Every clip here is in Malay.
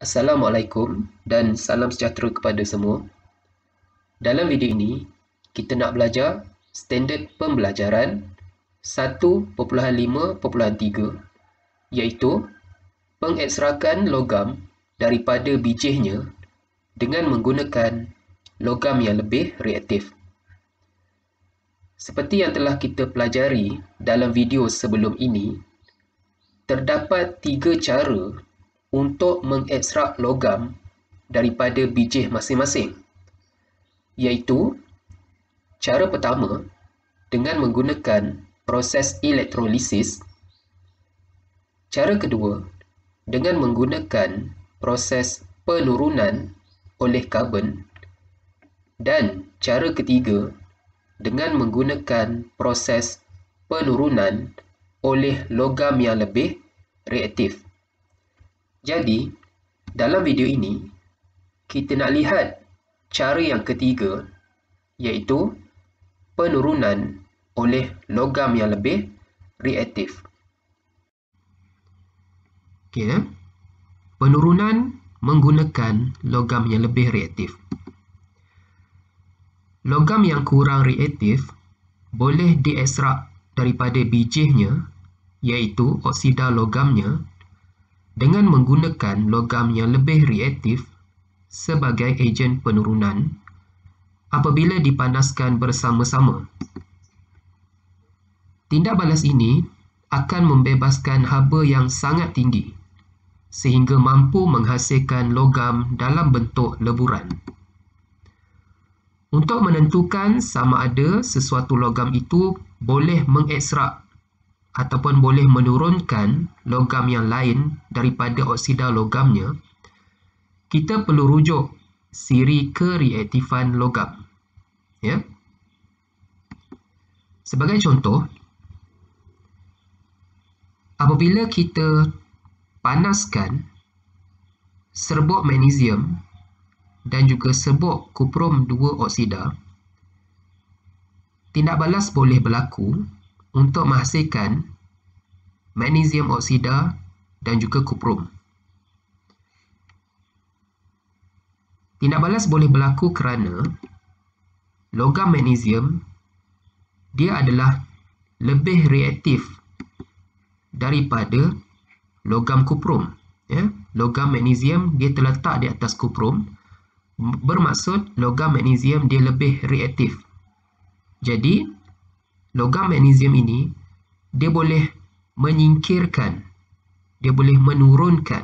Assalamualaikum dan salam sejahtera kepada semua. Dalam video ini, kita nak belajar standard pembelajaran 1.5.3 iaitu pengekstrakan logam daripada bijihnya dengan menggunakan logam yang lebih reaktif. Seperti yang telah kita pelajari dalam video sebelum ini, terdapat 3 cara untuk mengekstrak logam daripada bijih masing-masing, iaitu cara pertama dengan menggunakan proses elektrolisis, cara kedua dengan menggunakan proses penurunan oleh karbon, dan cara ketiga dengan menggunakan proses penurunan oleh logam yang lebih reaktif. Jadi, dalam video ini, kita nak lihat cara yang ketiga, iaitu penurunan oleh logam yang lebih reaktif. Okay. Penurunan menggunakan logam yang lebih reaktif. Logam yang kurang reaktif boleh diekstrak daripada bijihnya, iaitu oksida logamnya, dengan menggunakan logam yang lebih reaktif sebagai ejen penurunan apabila dipanaskan bersama-sama. Tindak balas ini akan membebaskan haba yang sangat tinggi sehingga mampu menghasilkan logam dalam bentuk leburan. Untuk menentukan sama ada sesuatu logam itu boleh mengekstrak ataupun boleh menurunkan logam yang lain daripada oksida logamnya, kita perlu rujuk siri kereaktifan logam. Ya. Sebagai contoh, apabila kita panaskan serbuk magnesium dan juga serbuk kuprum 2 oksida, tindak balas boleh berlaku untuk menghasilkan magnesium oksida dan juga kuprum. Tindak balas boleh berlaku kerana logam magnesium dia adalah lebih reaktif daripada logam kuprum. Ya? Logam magnesium dia terletak di atas kuprum, bermaksud logam magnesium dia lebih reaktif. Jadi, logam magnesium ini dia boleh menyingkirkan, dia boleh menurunkan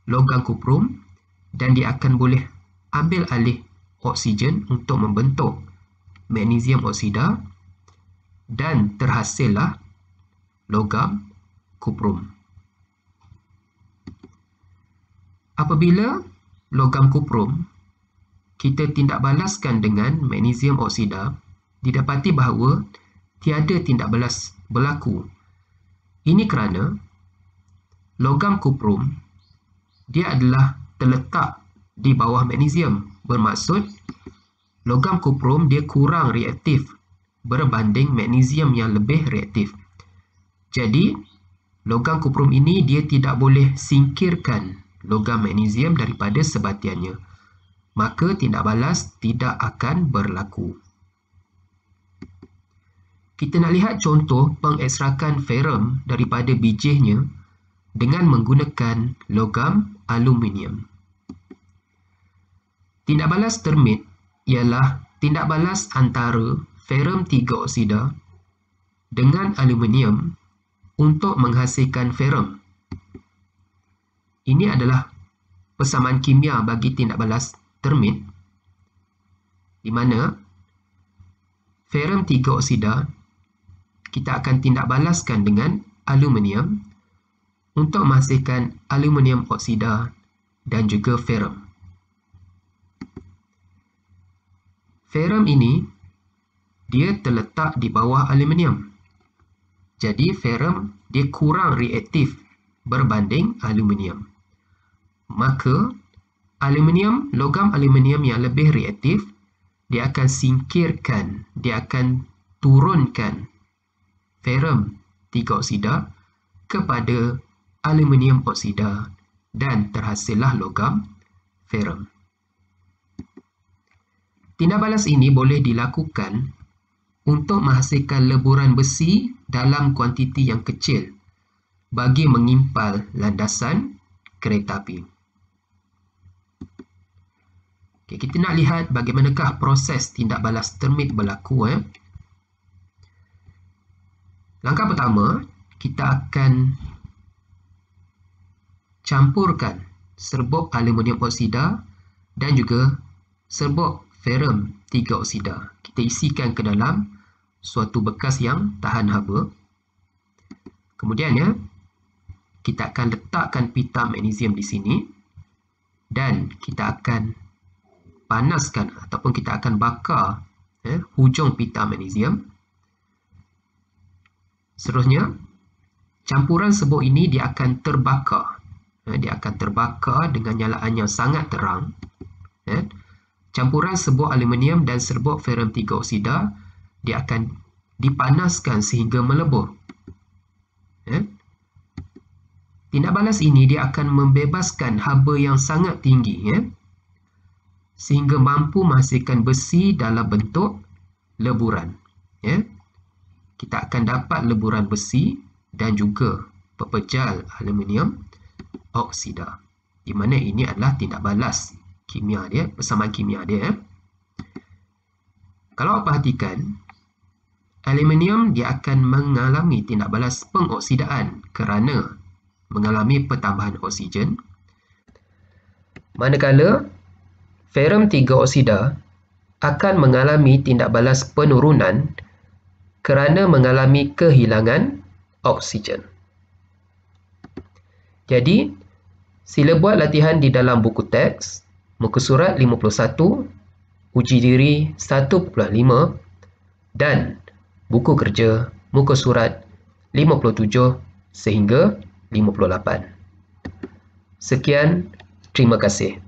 logam kuprum dan dia akan boleh ambil alih oksigen untuk membentuk magnesium oksida dan terhasillah logam kuprum. Apabila logam kuprum kita tindak balaskan dengan magnesium oksida, didapati bahawa tiada tindak balas berlaku. Ini kerana logam kuprum dia adalah terletak di bawah magnesium. Bermaksud logam kuprum dia kurang reaktif berbanding magnesium yang lebih reaktif. Jadi logam kuprum ini dia tidak boleh singkirkan logam magnesium daripada sebatiannya. Maka tindak balas tidak akan berlaku. Kita nak lihat contoh pengekstrakan ferrum daripada bijihnya dengan menggunakan logam aluminium. Tindak balas termit ialah tindak balas antara ferrum 3 oksida dengan aluminium untuk menghasilkan ferrum. Ini adalah persamaan kimia bagi tindak balas termit, di mana ferrum 3 oksida kita akan tindak balaskan dengan aluminium untuk menghasilkan aluminium oksida dan juga ferrum. Ferrum ini dia terletak di bawah aluminium. Jadi ferrum dia kurang reaktif berbanding aluminium. Maka logam aluminium yang lebih reaktif, dia akan singkirkan, dia akan turunkan ferrum 3 oksida kepada aluminium oksida dan terhasillah logam ferrum. Tindak balas ini boleh dilakukan untuk menghasilkan leburan besi dalam kuantiti yang kecil bagi mengimpal landasan kereta api. Okay, kita nak lihat bagaimanakah proses tindak balas termit berlaku. Langkah pertama, kita akan campurkan serbuk aluminium oksida dan juga serbuk ferrum 3 oksida. Kita isikan ke dalam suatu bekas yang tahan haba. Kemudian kita akan letakkan pita magnesium di sini dan kita akan panaskan ataupun kita akan bakar hujung pita magnesium. Seterusnya, campuran serbuk ini dia akan terbakar. Dia akan terbakar dengan nyalaan yang sangat terang. Campuran serbuk aluminium dan serbuk ferrum 3 oksida dia akan dipanaskan sehingga melebur. Tindak balas ini dia akan membebaskan haba yang sangat tinggi sehingga mampu menghasilkan besi dalam bentuk leburan. Kita akan dapat leburan besi dan juga pepejal aluminium oksida, di mana ini adalah tindak balas kimia dia, persamaan kimia dia. Kalau perhatikan, aluminium dia akan mengalami tindak balas pengoksidaan kerana mengalami pertambahan oksigen, manakala ferrum 3 oksida akan mengalami tindak balas penurunan kerana mengalami kehilangan oksigen. Jadi, sila buat latihan di dalam buku teks, muka surat 51, uji diri 1.5 dan buku kerja muka surat 57 sehingga 58. Sekian, terima kasih.